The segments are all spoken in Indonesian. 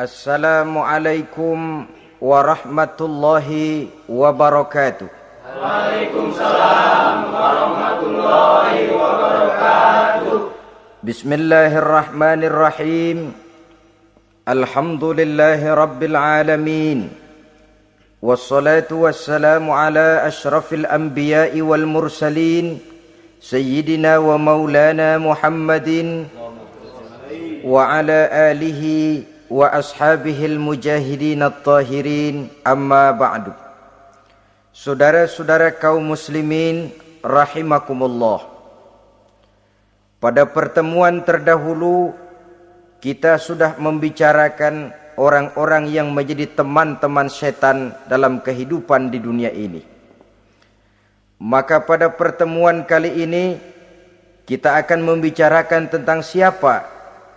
Assalamualaikum warahmatullahi wabarakatuh. Waalaikumsalam warahmatullahi wabarakatuh. Bismillahirrahmanirrahim. Alhamdulillahi rabbil alamin. Wassalatu wassalamu ala ashrafil anbiya'i wal mursalin, Sayyidina wa maulana Muhammadin wa ala alihi wa ashabihil mujahidin at-tahirin, amma ba'du. Saudara-saudara kaum muslimin rahimakumullah. Pada pertemuan terdahulu kita sudah membicarakan orang-orang yang menjadi teman-teman setan dalam kehidupan di dunia ini. Maka pada pertemuan kali ini kita akan membicarakan tentang siapa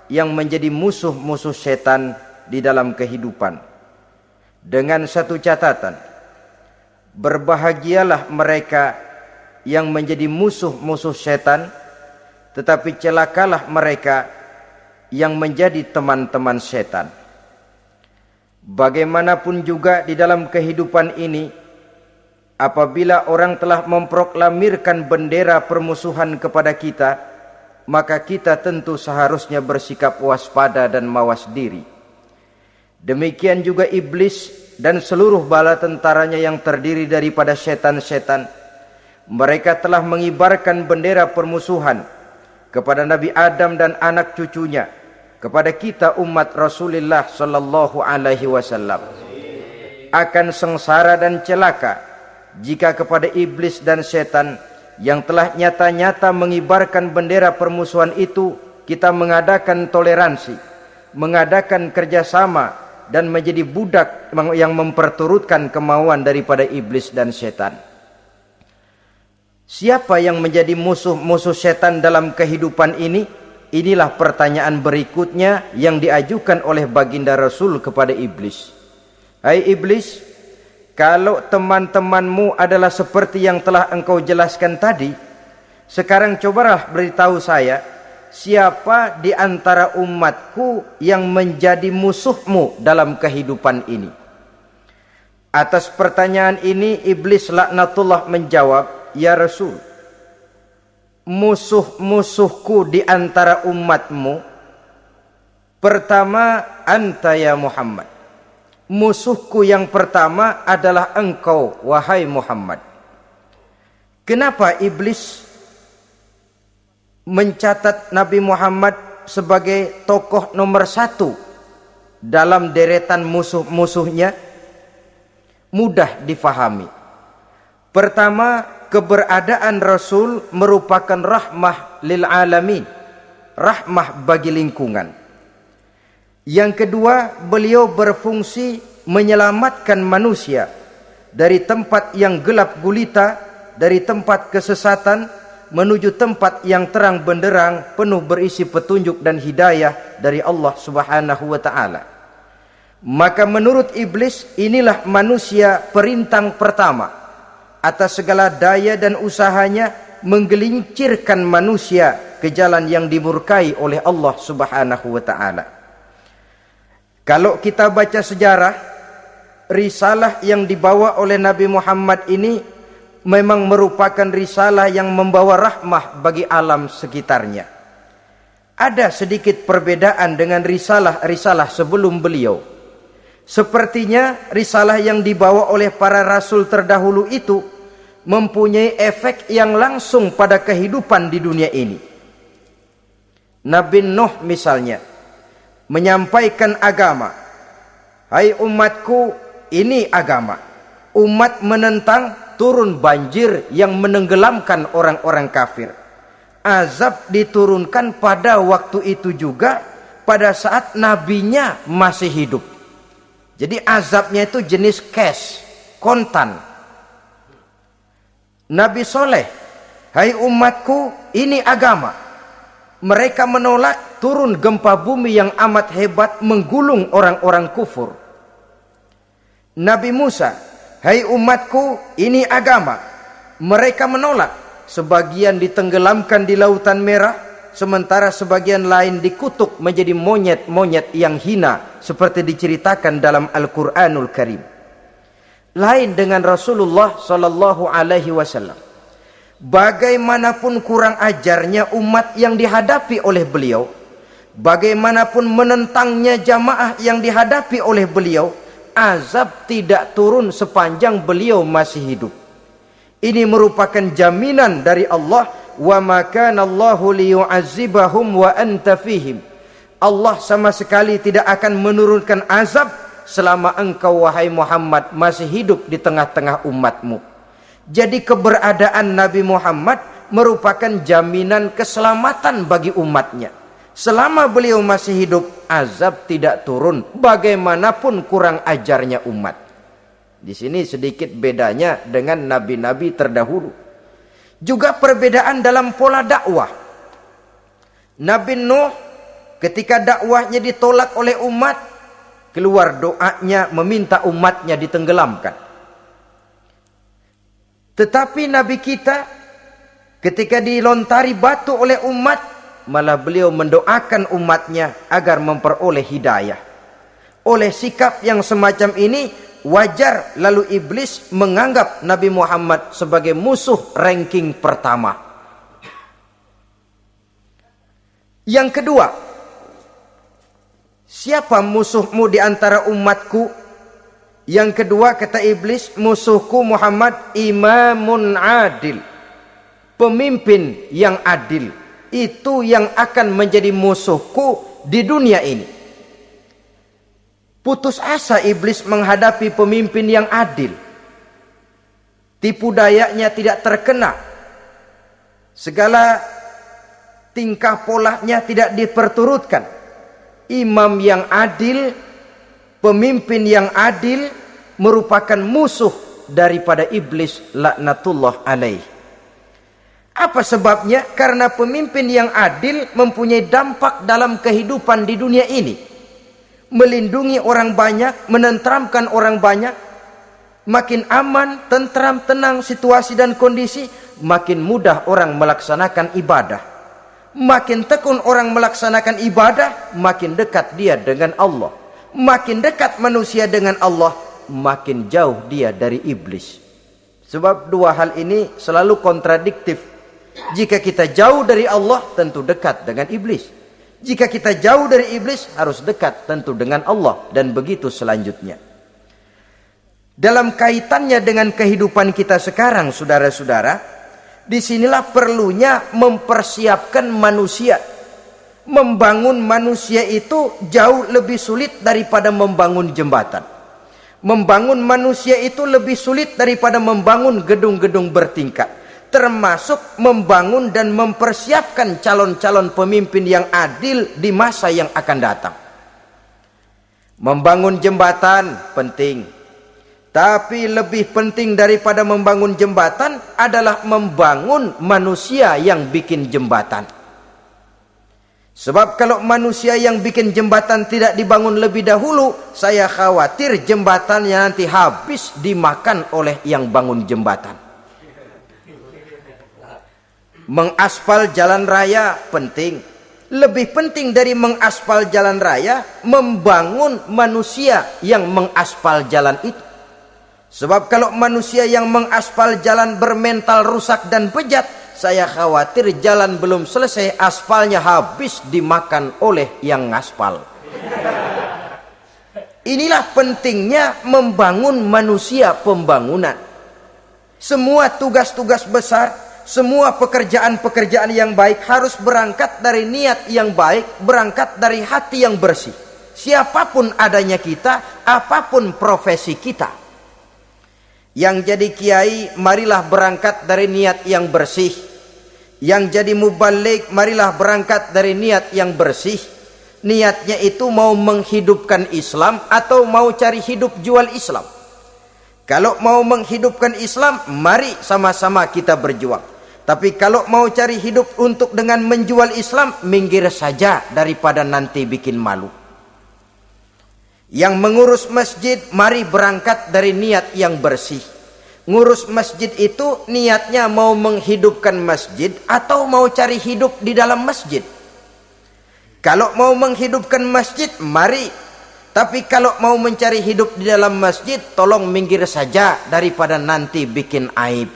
yang menjadi musuh-musuh setan di dalam kehidupan. Dengan satu catatan, berbahagialah mereka yang menjadi musuh-musuh setan, tetapi celakalah mereka yang menjadi teman-teman setan. Bagaimanapun juga di dalam kehidupan ini, apabila orang telah memproklamirkan bendera permusuhan kepada kita, maka kita tentu seharusnya bersikap waspada dan mawas diri. Demikian juga iblis dan seluruh bala tentaranya yang terdiri daripada setan-setan. Mereka telah mengibarkan bendera permusuhan kepada Nabi Adam dan anak cucunya, kepada kita umat Rasulullah sallallahu alaihi wasallam. Akan sengsara dan celaka jika kepada iblis dan setan yang telah nyata-nyata mengibarkan bendera permusuhan itu kita mengadakan toleransi, mengadakan kerjasama, dan menjadi budak yang memperturutkan kemauan daripada iblis dan setan. Siapa yang menjadi musuh-musuh setan dalam kehidupan ini? Inilah pertanyaan berikutnya yang diajukan oleh baginda Rasul kepada iblis. Hai iblis, kalau teman-temanmu adalah seperti yang telah engkau jelaskan tadi, sekarang cobalah beritahu saya, siapa di antara umatku yang menjadi musuhmu dalam kehidupan ini? Atas pertanyaan ini iblis laknatullah menjawab, ya Rasul, musuh-musuhku di antara umatmu, pertama anta ya Muhammad. Musuhku yang pertama adalah engkau, wahai Muhammad. Kenapa iblis mencatat Nabi Muhammad sebagai tokoh nomor satu dalam deretan musuh-musuhnya? Mudah difahami. Pertama, keberadaan Rasul merupakan rahmah lil alamin, rahmah bagi lingkungan. Yang kedua, beliau berfungsi menyelamatkan manusia dari tempat yang gelap gulita, dari tempat kesesatan menuju tempat yang terang benderang, penuh berisi petunjuk dan hidayah dari Allah Subhanahu wa taala. Maka menurut iblis, inilah manusia perintang pertama atas segala daya dan usahanya menggelincirkan manusia ke jalan yang dimurkai oleh Allah Subhanahu wa taala. Kalau kita baca sejarah, risalah yang dibawa oleh Nabi Muhammad ini memang merupakan risalah yang membawa rahmah bagi alam sekitarnya. Ada sedikit perbedaan dengan risalah-risalah sebelum beliau. Sepertinya risalah yang dibawa oleh para rasul terdahulu itu mempunyai efek yang langsung pada kehidupan di dunia ini. Nabi Nuh misalnya menyampaikan agama. Hai umatku, ini agama. Umat menentang, turun banjir yang menenggelamkan orang-orang kafir. Azab diturunkan pada waktu itu juga, pada saat nabinya masih hidup. Jadi azabnya itu jenis cash, kontan. Nabi Soleh, hai umatku, ini agama. Mereka menolak, turun gempa bumi yang amat hebat menggulung orang-orang kufur. Nabi Musa, hai umatku, ini agama. Mereka menolak, sebagian ditenggelamkan di Lautan Merah, sementara sebagian lain dikutuk menjadi monyet-monyet yang hina seperti diceritakan dalam Al-Qur'anul Karim. Lain dengan Rasulullah sallallahu alaihi wasallam. Bagaimanapun kurang ajarnya umat yang dihadapi oleh beliau, bagaimanapun menentangnya jamaah yang dihadapi oleh beliau, azab tidak turun sepanjang beliau masih hidup. Ini merupakan jaminan dari Allah, wa ma kana Allahu liyu'azzibahum wa anta fihim. Allah sama sekali tidak akan menurunkan azab selama engkau wahai Muhammad masih hidup di tengah-tengah umatmu. Jadi keberadaan Nabi Muhammad merupakan jaminan keselamatan bagi umatnya. Selama beliau masih hidup, azab tidak turun bagaimanapun kurang ajarnya umat. Di sini sedikit bedanya dengan nabi-nabi terdahulu. Juga perbedaan dalam pola dakwah. Nabi Nuh ketika dakwahnya ditolak oleh umat, keluar doanya meminta umatnya ditenggelamkan. Tetapi Nabi kita ketika dilontari batu oleh umat, malah beliau mendoakan umatnya agar memperoleh hidayah. Oleh sikap yang semacam ini, wajar lalu iblis menganggap Nabi Muhammad sebagai musuh ranking pertama. Yang kedua, siapa musuhmu di antara umatku? Yang kedua kata iblis, musuhku Muhammad imamun adil. Pemimpin yang adil. Itu yang akan menjadi musuhku di dunia ini. Putus asa iblis menghadapi pemimpin yang adil. Tipu dayanya tidak terkena. Segala tingkah polanya tidak diperturutkan. Imam yang adil, pemimpin yang adil merupakan musuh daripada iblis laknatullah alaih. Apa sebabnya? Karena pemimpin yang adil mempunyai dampak dalam kehidupan di dunia ini. Melindungi orang banyak, menenteramkan orang banyak. Makin aman, tentram, tenang situasi dan kondisi, makin mudah orang melaksanakan ibadah. Makin tekun orang melaksanakan ibadah, makin dekat dia dengan Allah. Makin dekat manusia dengan Allah, makin jauh dia dari iblis. Sebab dua hal ini selalu kontradiktif. Jika kita jauh dari Allah, tentu dekat dengan iblis. Jika kita jauh dari iblis, harus dekat tentu dengan Allah. Dan begitu selanjutnya. Dalam kaitannya dengan kehidupan kita sekarang, saudara-saudara, disinilah perlunya mempersiapkan manusia. Membangun manusia itu jauh lebih sulit daripada membangun jembatan. Membangun manusia itu lebih sulit daripada membangun gedung-gedung bertingkat. Termasuk membangun dan mempersiapkan calon-calon pemimpin yang adil di masa yang akan datang. Membangun jembatan penting. Tapi lebih penting daripada membangun jembatan adalah membangun manusia yang bikin jembatan. Sebab kalau manusia yang bikin jembatan tidak dibangun lebih dahulu, saya khawatir jembatannya nanti habis dimakan oleh yang bangun jembatan. Mengaspal jalan raya penting. Lebih penting dari mengaspal jalan raya, membangun manusia yang mengaspal jalan itu. Sebab kalau manusia yang mengaspal jalan bermental rusak dan bejat, saya khawatir jalan belum selesai, aspalnya habis dimakan oleh yang ngaspal. Inilah pentingnya membangun manusia pembangunan. Semua tugas-tugas besar, semua pekerjaan-pekerjaan yang baik harus berangkat dari niat yang baik, berangkat dari hati yang bersih. Siapapun adanya kita, apapun profesi kita. Yang jadi kiai, marilah berangkat dari niat yang bersih. Yang jadi mubalik, marilah berangkat dari niat yang bersih. Niatnya itu mau menghidupkan Islam atau mau cari hidup jual Islam. Kalau mau menghidupkan Islam, mari sama-sama kita berjuang. Tapi kalau mau cari hidup untuk dengan menjual Islam, minggir saja daripada nanti bikin malu. Yang mengurus masjid, mari berangkat dari niat yang bersih. ngurus masjid itu niatnya mau menghidupkan masjid atau mau cari hidup di dalam masjid. Kalau mau menghidupkan masjid, mari. Tapi kalau mau mencari hidup di dalam masjid, tolong minggir saja daripada nanti bikin aib.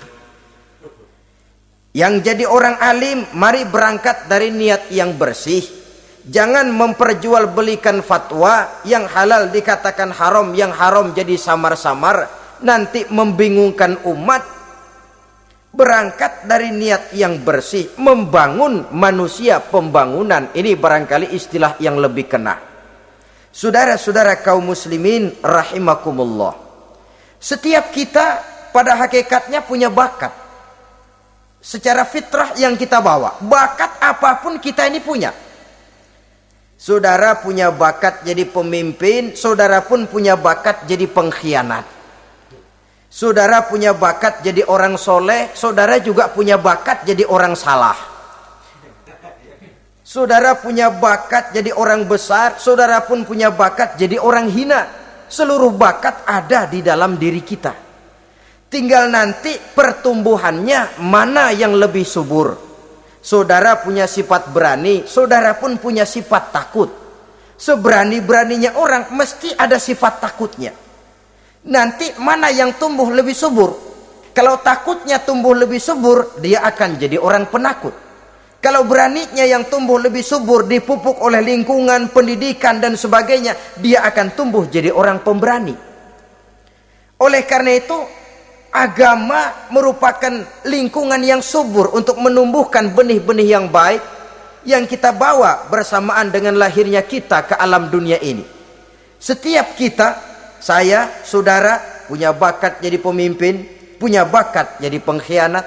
Yang jadi orang alim, mari berangkat dari niat yang bersih. Jangan memperjualbelikan fatwa, yang halal dikatakan haram, yang haram jadi samar-samar, nanti membingungkan umat. Berangkat dari niat yang bersih, membangun manusia, pembangunan. Ini barangkali istilah yang lebih kena. Saudara-saudara kaum muslimin rahimakumullah. Setiap kita pada hakikatnya punya bakat. Secara fitrah yang kita bawa, bakat apapun kita ini punya. Saudara punya bakat jadi pemimpin, saudara pun punya bakat jadi pengkhianat. Saudara punya bakat jadi orang soleh, saudara juga punya bakat jadi orang salah. Saudara punya bakat jadi orang besar, saudara pun punya bakat jadi orang hina. Seluruh bakat ada di dalam diri kita. Tinggal nanti pertumbuhannya mana yang lebih subur. Saudara punya sifat berani, saudara pun punya sifat takut. Seberani-beraninya orang mesti ada sifat takutnya. Nanti mana yang tumbuh lebih subur? Kalau takutnya tumbuh lebih subur, dia akan jadi orang penakut. Kalau beraninya yang tumbuh lebih subur, dipupuk oleh lingkungan, pendidikan dan sebagainya, dia akan tumbuh jadi orang pemberani. Oleh karena itu, agama merupakan lingkungan yang subur untuk menumbuhkan benih-benih yang baik yang kita bawa bersamaan dengan lahirnya kita ke alam dunia ini. Setiap kita, saya, saudara, punya bakat jadi pemimpin, punya bakat jadi pengkhianat,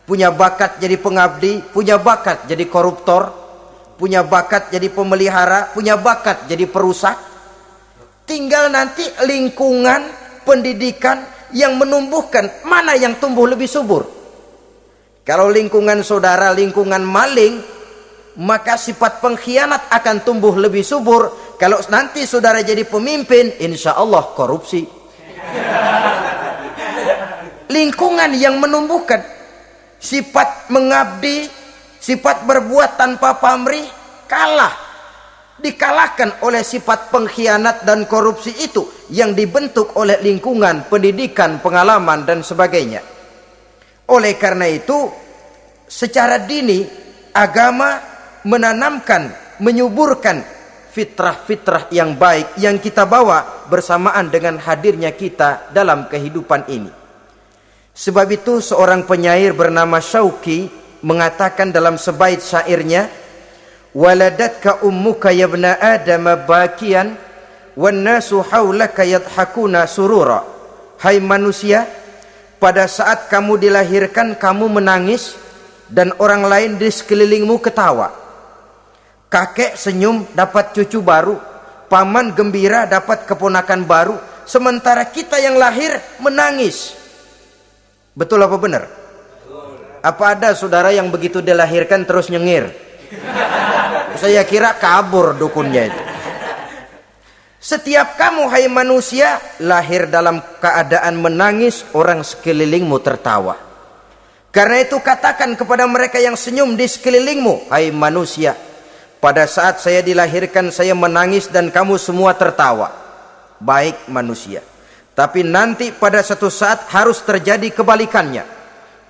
punya bakat jadi pengabdi, punya bakat jadi koruptor, punya bakat jadi pemelihara, punya bakat jadi perusak. Tinggal nanti lingkungan, pendidikan yang menumbuhkan mana yang tumbuh lebih subur. Kalau lingkungan saudara lingkungan maling, maka sifat pengkhianat akan tumbuh lebih subur. Kalau nanti saudara jadi pemimpin, insya Allah korupsi. Lingkungan yang menumbuhkan sifat mengabdi, sifat berbuat tanpa pamrih, kalah. Dikalahkan oleh sifat pengkhianat dan korupsi itu yang dibentuk oleh lingkungan, pendidikan, pengalaman dan sebagainya. Oleh karena itu, secara dini agama menanamkan, menyuburkan fitrah-fitrah yang baik yang kita bawa bersamaan dengan hadirnya kita dalam kehidupan ini. Sebab itu seorang penyair bernama Syauqi mengatakan dalam sebaik syairnya, waladatka ummuka ya ibna adam bakian wan nasu haulaka yadhakuna surura. Hai manusia, pada saat kamu dilahirkan kamu menangis dan orang lain di sekelilingmu ketawa. Kakek senyum dapat cucu baru, paman gembira dapat keponakan baru, sementara kita yang lahir menangis. Betul apa benar? Apa ada saudara yang begitu dilahirkan terus nyengir? Saya kira kabur dukunnya itu. Setiap kamu hai manusia lahir dalam keadaan menangis, orang sekelilingmu tertawa. Karena itu katakan kepada mereka yang senyum di sekelilingmu, hai manusia, pada saat saya dilahirkan saya menangis dan kamu semua tertawa. Baik manusia. Tapi nanti pada satu saat harus terjadi kebalikannya.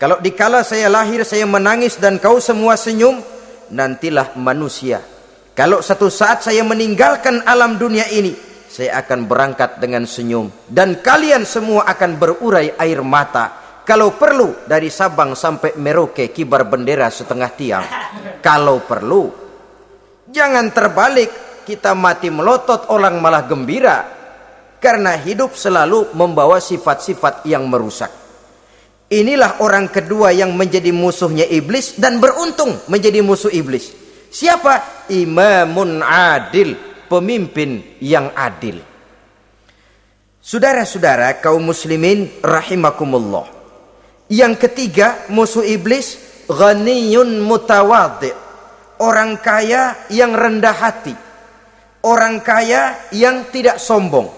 Kalau dikala saya lahir saya menangis dan kau semua senyum, nantilah manusia. Kalau satu saat saya meninggalkan alam dunia ini, saya akan berangkat dengan senyum dan kalian semua akan berurai air mata. Kalau perlu dari Sabang sampai Merauke kibar bendera setengah tiang. Kalau perlu. Jangan terbalik, kita mati melotot orang malah gembira. Karena hidup selalu membawa sifat-sifat yang merusak. Inilah orang kedua yang menjadi musuhnya iblis dan beruntung menjadi musuh iblis. Siapa? Imamun adil, pemimpin yang adil. Saudara-saudara kaum muslimin rahimakumullah. Yang ketiga musuh iblis, ghaniyun mutawadhi, orang kaya yang rendah hati, orang kaya yang tidak sombong.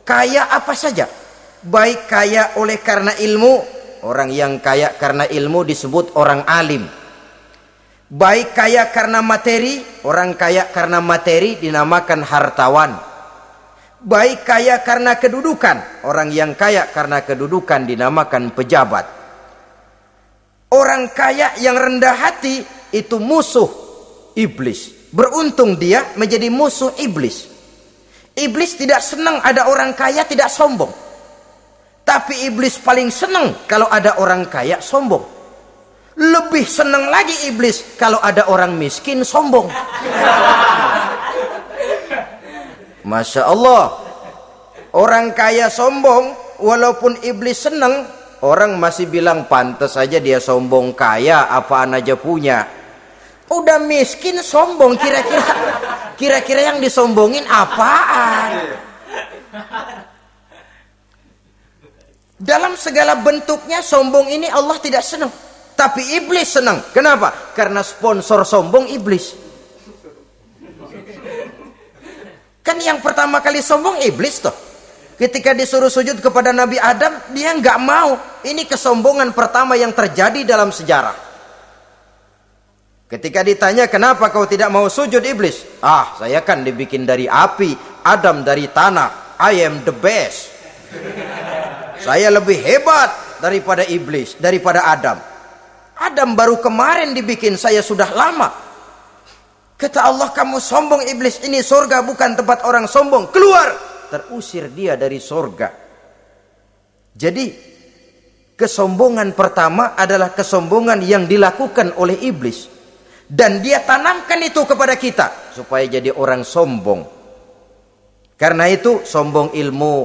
Kaya apa saja, Baik kaya oleh karena ilmu, orang yang kaya karena ilmu disebut orang alim. Baik kaya karena materi, orang kaya karena materi dinamakan hartawan. Baik kaya karena kedudukan, orang yang kaya karena kedudukan dinamakan pejabat. Orang kaya yang rendah hati itu musuh iblis. Beruntung dia menjadi musuh iblis. Iblis tidak senang ada orang kaya tidak sombong. Tapi iblis paling senang kalau ada orang kaya sombong. Lebih senang lagi iblis kalau ada orang miskin sombong. Masya Allah. Orang kaya sombong, walaupun iblis senang, orang masih bilang pantas saja dia sombong, kaya apaan aja punya. Udah miskin sombong, kira-kira yang disombongin apaan? Dalam segala bentuknya sombong ini Allah tidak senang. Tapi iblis senang. Kenapa? Karena sponsor sombong iblis. Kan yang pertama kali sombong iblis toh. Ketika disuruh sujud kepada Nabi Adam, dia nggak mau. Ini kesombongan pertama yang terjadi dalam sejarah. Ketika ditanya kenapa kau tidak mau sujud iblis? Ah, saya kan dibikin dari api, Adam dari tanah. I am the best. Saya lebih hebat daripada iblis, daripada Adam. Adam baru kemarin dibikin, saya sudah lama. Kata Allah, kamu sombong iblis, ini surga bukan tempat orang sombong, keluar. Terusir dia dari surga. Jadi kesombongan pertama adalah kesombongan yang dilakukan oleh iblis, dan dia tanamkan itu kepada kita supaya jadi orang sombong. Karena itu sombong ilmu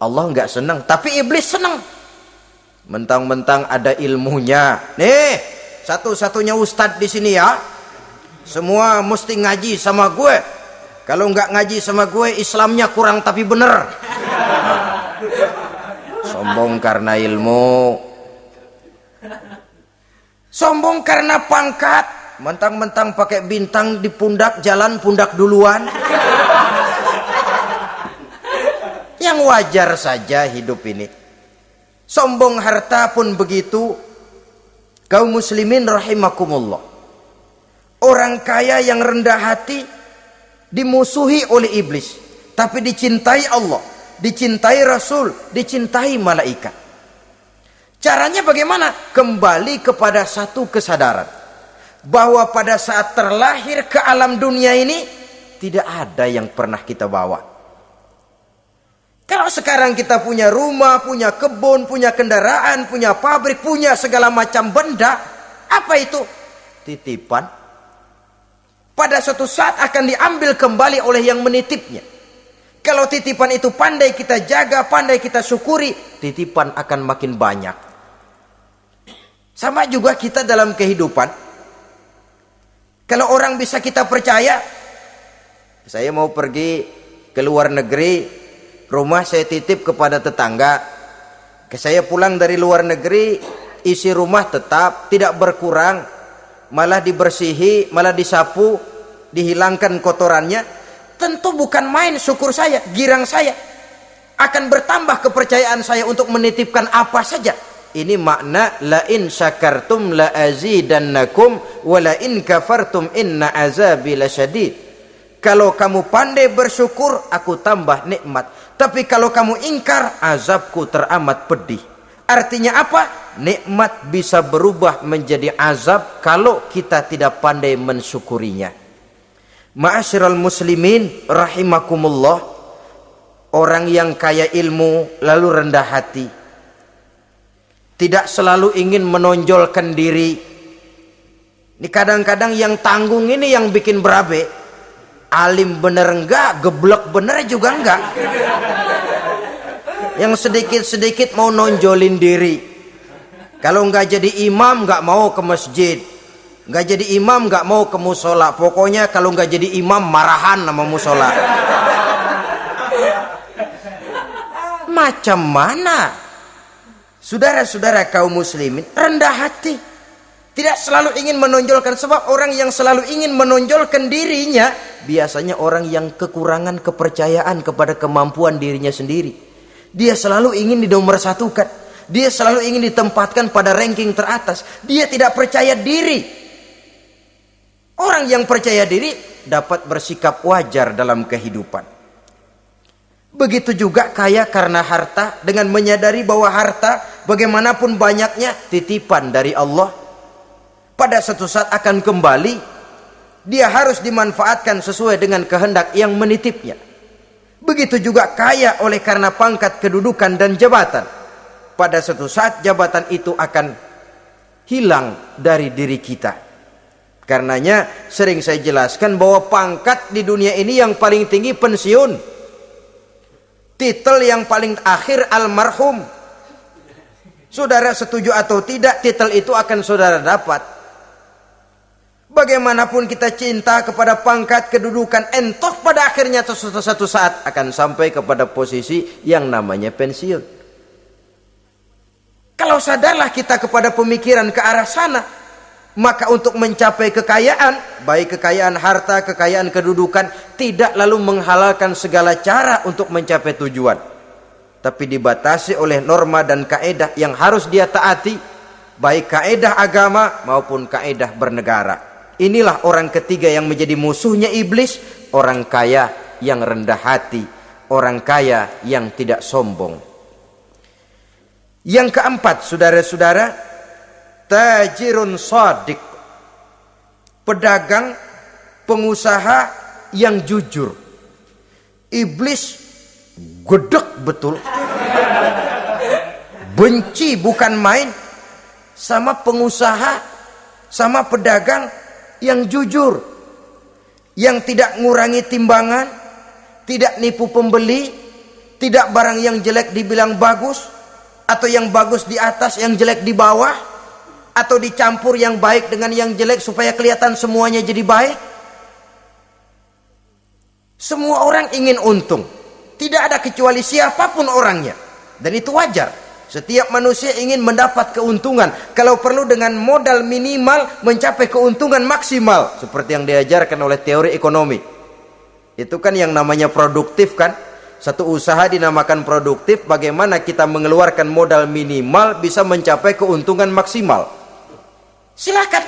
Allah nggak senang, tapi iblis senang. Mentang-mentang ada ilmunya. Nih, satu-satunya ustadz di sini ya. Semua mesti ngaji sama gue. Kalau nggak ngaji sama gue, Islamnya kurang tapi bener. Sombong karena ilmu. Sombong karena pangkat. Mentang-mentang pakai bintang di pundak, jalan pundak duluan. Yang wajar saja hidup ini. Sombong harta pun begitu. Kaum muslimin rahimakumullah. Orang kaya yang rendah hati dimusuhi oleh iblis, tapi dicintai Allah, dicintai Rasul, dicintai malaikat. Caranya bagaimana? Kembali kepada satu kesadaran bahwa pada saat terlahir ke alam dunia ini tidak ada yang pernah kita bawa. Kalau sekarang kita punya rumah, punya kebun, punya kendaraan, punya pabrik, punya segala macam benda, apa itu? Titipan. Pada suatu saat akan diambil kembali oleh yang menitipnya. Kalau titipan itu pandai kita jaga, pandai kita syukuri, titipan akan makin banyak. Sama juga kita dalam kehidupan. Kalau orang bisa kita percaya, saya mau pergi ke luar negeri, rumah saya titip kepada tetangga. Saya pulang dari luar negeri, isi rumah tetap tidak berkurang, malah dibersihi, malah disapu, dihilangkan kotorannya. Tentu bukan main syukur saya, girang saya. Akan bertambah kepercayaan saya untuk menitipkan apa saja. Ini makna la in syakartum la azidannakum wa la in kafartum inna azabi lasyadid. Kalau kamu pandai bersyukur, aku tambah nikmat. Tapi kalau kamu ingkar, azabku teramat pedih. Artinya apa? Nikmat bisa berubah menjadi azab kalau kita tidak pandai mensyukurinya. Ma'asyiral muslimin rahimakumullah. Orang yang kaya ilmu lalu rendah hati, tidak selalu ingin menonjolkan diri. Ini kadang-kadang yang tanggung ini yang bikin berabe. Alim bener enggak, geblek bener juga enggak. Yang sedikit-sedikit mau nonjolin diri. Kalau enggak jadi imam enggak mau ke masjid, enggak jadi imam enggak mau ke musola. Pokoknya kalau enggak jadi imam marahan sama musola. Macam mana? Saudara-saudara kaum muslimin, rendah hati. Tidak selalu ingin menonjolkan, sebab orang yang selalu ingin menonjolkan dirinya biasanya orang yang kekurangan kepercayaan kepada kemampuan dirinya sendiri. Dia selalu ingin dinomorsatukan. Dia selalu ingin ditempatkan pada ranking teratas. Dia tidak percaya diri. Orang yang percaya diri dapat bersikap wajar dalam kehidupan. Begitu juga kaya karena harta, dengan menyadari bahwa harta bagaimanapun banyaknya titipan dari Allah. Pada suatu saat akan kembali. Dia harus dimanfaatkan sesuai dengan kehendak yang menitipnya. Begitu juga kaya oleh karena pangkat, kedudukan dan jabatan. Pada suatu saat jabatan itu akan hilang dari diri kita. Karenanya sering saya jelaskan bahwa pangkat di dunia ini yang paling tinggi pensiun. Titel yang paling akhir almarhum. Saudara setuju atau tidak, titel itu akan saudara dapat. Bagaimanapun kita cinta kepada pangkat, kedudukan, entah pada akhirnya suatu saat akan sampai kepada posisi yang namanya pensiun. Kalau sadarlah kita kepada pemikiran ke arah sana, maka untuk mencapai kekayaan, baik kekayaan harta, kekayaan kedudukan, tidak lalu menghalalkan segala cara untuk mencapai tujuan, tapi dibatasi oleh norma dan kaedah yang harus dia taati, baik kaedah agama maupun kaedah bernegara. Inilah orang ketiga yang menjadi musuhnya iblis, orang kaya yang rendah hati, orang kaya yang tidak sombong. Yang keempat, saudara-saudara, tajirun shadiq, pedagang, pengusaha yang jujur. Iblis gedek betul, benci bukan main sama pengusaha, sama pedagang yang jujur, yang tidak ngurangi timbangan, tidak nipu pembeli, tidak barang yang jelek dibilang bagus, atau yang bagus di atas, yang jelek di bawah, atau dicampur yang baik dengan yang jelek supaya kelihatan semuanya jadi baik. Semua orang ingin untung, tidak ada kecuali siapapun orangnya, dan itu wajar. Setiap manusia ingin mendapat keuntungan, kalau perlu dengan modal minimal mencapai keuntungan maksimal, seperti yang diajarkan oleh teori ekonomi. Itu kan yang namanya produktif kan. Satu usaha dinamakan produktif, bagaimana kita mengeluarkan modal minimal bisa mencapai keuntungan maksimal. Silakan.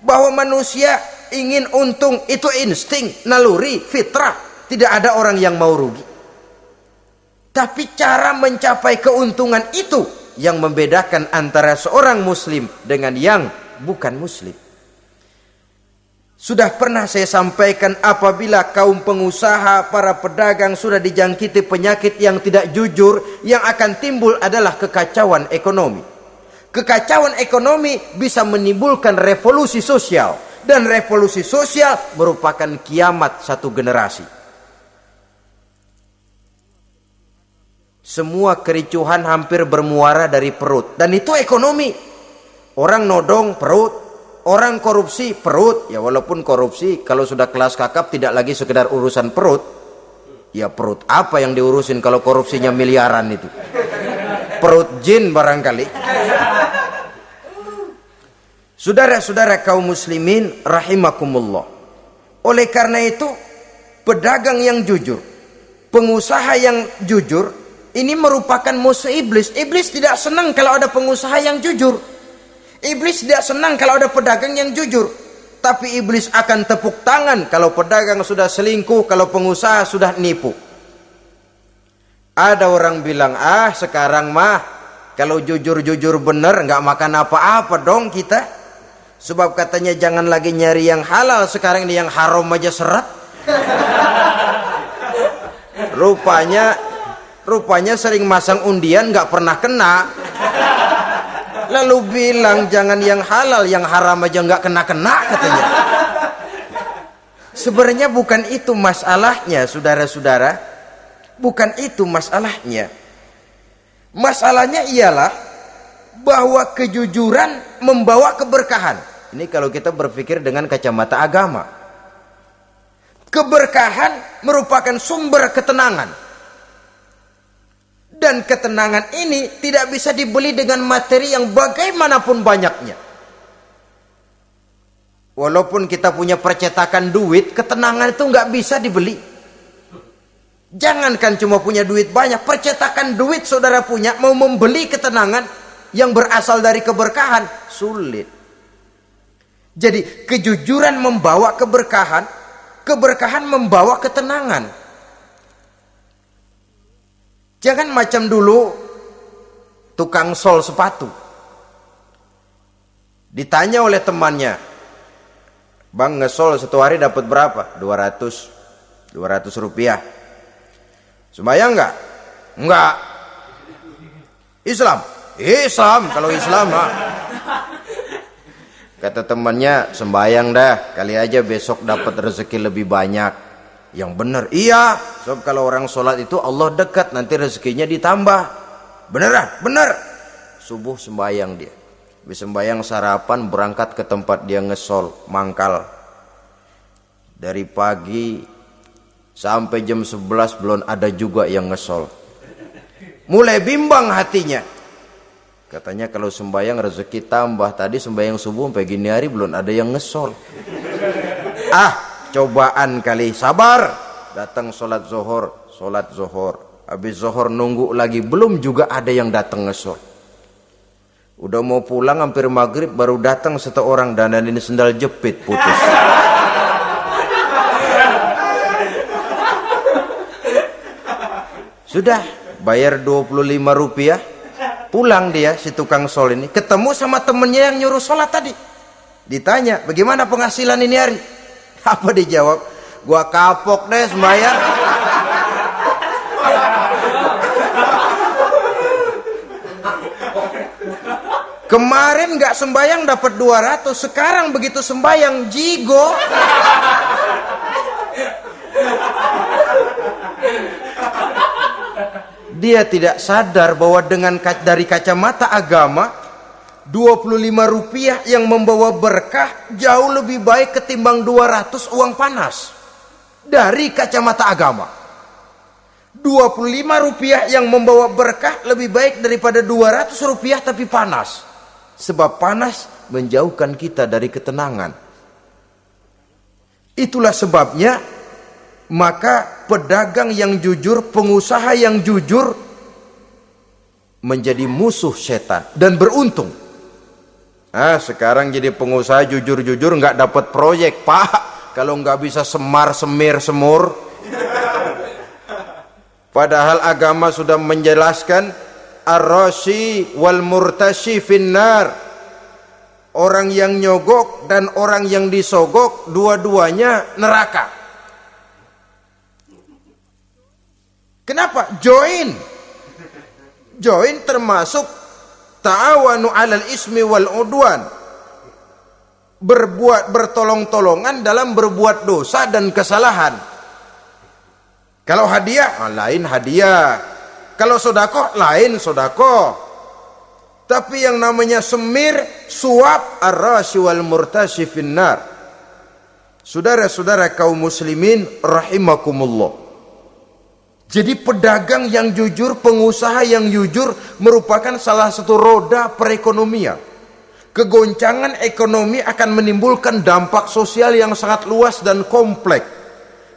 Bahwa manusia ingin untung itu insting, naluri, fitrah. Tidak ada orang yang mau rugi. Tapi cara mencapai keuntungan itu yang membedakan antara seorang muslim dengan yang bukan muslim. Sudah pernah saya sampaikan, apabila kaum pengusaha, para pedagang sudah dijangkiti penyakit yang tidak jujur, yang akan timbul adalah kekacauan ekonomi. Kekacauan ekonomi bisa menimbulkan revolusi sosial, dan revolusi sosial merupakan kiamat satu generasi. Semua kericuhan hampir bermuara dari perut, dan itu ekonomi. Orang nodong perut, orang korupsi perut. Ya walaupun korupsi kalau sudah kelas kakap tidak lagi sekedar urusan perut. Ya perut apa yang diurusin kalau korupsinya miliaran itu? Perut jin barangkali. Saudara-saudara kaum muslimin rahimakumullah. Oleh karena itu, pedagang yang jujur, pengusaha yang jujur, ini merupakan musuh iblis. Iblis tidak senang kalau ada pengusaha yang jujur. Iblis tidak senang kalau ada pedagang yang jujur. Tapi iblis akan tepuk tangan kalau pedagang sudah selingkuh, kalau pengusaha sudah nipu. Ada orang bilang, sekarang mah kalau jujur-jujur bener nggak makan apa-apa dong kita. Sebab katanya jangan lagi nyari yang halal, sekarang ini yang haram aja seret. Rupanya sering masang undian nggak pernah kena. Lalu bilang jangan yang halal, yang haram aja nggak kena-kena katanya. Sebenarnya bukan itu masalahnya, saudara-saudara. Bukan itu masalahnya. Masalahnya ialah bahwa kejujuran membawa keberkahan. Ini kalau kita berpikir dengan kacamata agama. Keberkahan merupakan sumber ketenangan. Dan ketenangan ini tidak bisa dibeli dengan materi yang bagaimanapun banyaknya. Walaupun kita punya percetakan duit, ketenangan itu nggak bisa dibeli. Jangankan cuma punya duit banyak, percetakan duit saudara punya, mau membeli ketenangan yang berasal dari keberkahan, sulit. Jadi kejujuran membawa keberkahan, keberkahan membawa ketenangan. Jangan macam dulu tukang sol sepatu. Ditanya oleh temannya, "Bang, ngesol satu hari dapat berapa?" 200 rupiah. Sembayang enggak? Enggak. Islam? Islam, kalau Islam mah. Kata temannya, "Sembayang dah, kali aja besok dapat rezeki lebih banyak." Yang benar, iya. Sebab kalau orang sholat itu Allah dekat, nanti rezekinya ditambah. Beneran? Bener. Subuh sembayang dia. Habis sembayang sarapan, berangkat ke tempat dia ngesol, mangkal. Dari pagi sampai jam 11 belum ada juga yang ngesol. Mulai bimbang hatinya. Katanya kalau sembayang rezeki tambah. Tadi sembayang subuh sampai gini hari belum ada yang ngesol. Cobaan kali, sabar. Datang sholat zohor. Habis zohor nunggu lagi, belum juga ada yang datang ngesol. Udah mau pulang hampir maghrib, baru datang satu orang, dandanin sendal jepit putus. Sudah bayar 25 rupiah, pulang dia si tukang sol ini, ketemu sama temennya yang nyuruh sholat tadi. Ditanya, "Bagaimana penghasilan ini hari?" Apa dijawab? "Gua kapok deh sembahyang." Kemarin nggak sembahyang dapat 200, sekarang begitu sembahyang jigo. Dia tidak sadar bahwa dengan dari kacamata agama, 25 rupiah yang membawa berkah jauh lebih baik ketimbang 200 uang panas. Dari kacamata agama, 25 rupiah yang membawa berkah lebih baik daripada 200 rupiah tapi panas. Sebab panas menjauhkan kita dari ketenangan. Itulah sebabnya maka pedagang yang jujur, pengusaha yang jujur menjadi musuh setan dan beruntung. Sekarang jadi pengusaha jujur-jujur nggak dapat proyek, Pak. Kalau nggak bisa semir semur. Padahal agama sudah menjelaskan ar-rashi wal murtashi finnar. Orang yang nyogok dan orang yang disogok dua-duanya neraka. Kenapa? Join termasuk ta'awanu 'alal ismi wal udwan. Bertolong-tolongan dalam berbuat dosa dan kesalahan. Kalau hadiah, lain hadiah. Kalau sedekah, lain sedekah. Tapi yang namanya semir, suap, ar-rashi wal murtashi finnar. Saudara-saudara kaum muslimin rahimakumullah. Jadi pedagang yang jujur, pengusaha yang jujur merupakan salah satu roda perekonomian. Kegoncangan ekonomi akan menimbulkan dampak sosial yang sangat luas dan kompleks.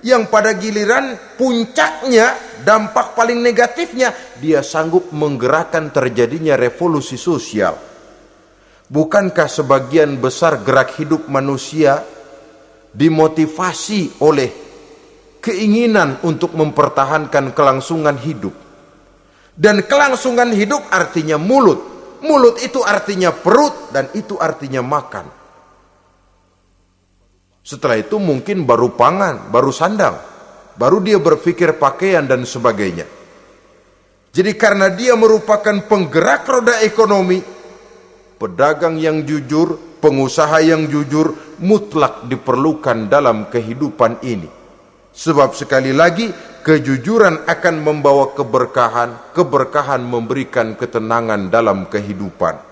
Yang pada giliran puncaknya, dampak paling negatifnya, dia sanggup menggerakkan terjadinya revolusi sosial. Bukankah sebagian besar gerak hidup manusia dimotivasi oleh keinginan untuk mempertahankan kelangsungan hidup? Dan kelangsungan hidup artinya mulut. Mulut itu artinya perut, dan itu artinya makan. Setelah itu mungkin baru pangan, baru sandang, baru dia berpikir pakaian dan sebagainya. Jadi karena dia merupakan penggerak roda ekonomi, pedagang yang jujur, pengusaha yang jujur mutlak diperlukan dalam kehidupan ini. Sebab sekali lagi, kejujuran akan membawa keberkahan, keberkahan memberikan ketenangan dalam kehidupan.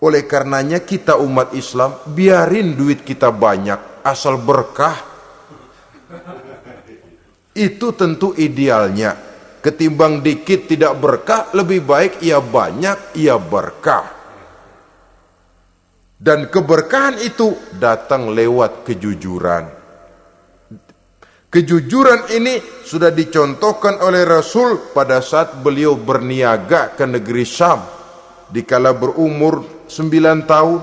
Oleh karenanya kita umat Islam, biarin duit kita banyak, asal berkah. Itu tentu idealnya. Ketimbang dikit tidak berkah, lebih baik ia banyak, ia berkah. Dan keberkahan itu datang lewat kejujuran. Kejujuran ini sudah dicontohkan oleh Rasul pada saat beliau berniaga ke negeri Syam. Dikala berumur 9 tahun,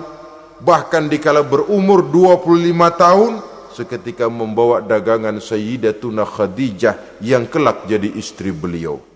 bahkan dikala berumur 25 tahun, seketika membawa dagangan Sayyidatuna Khadijah yang kelak jadi istri beliau.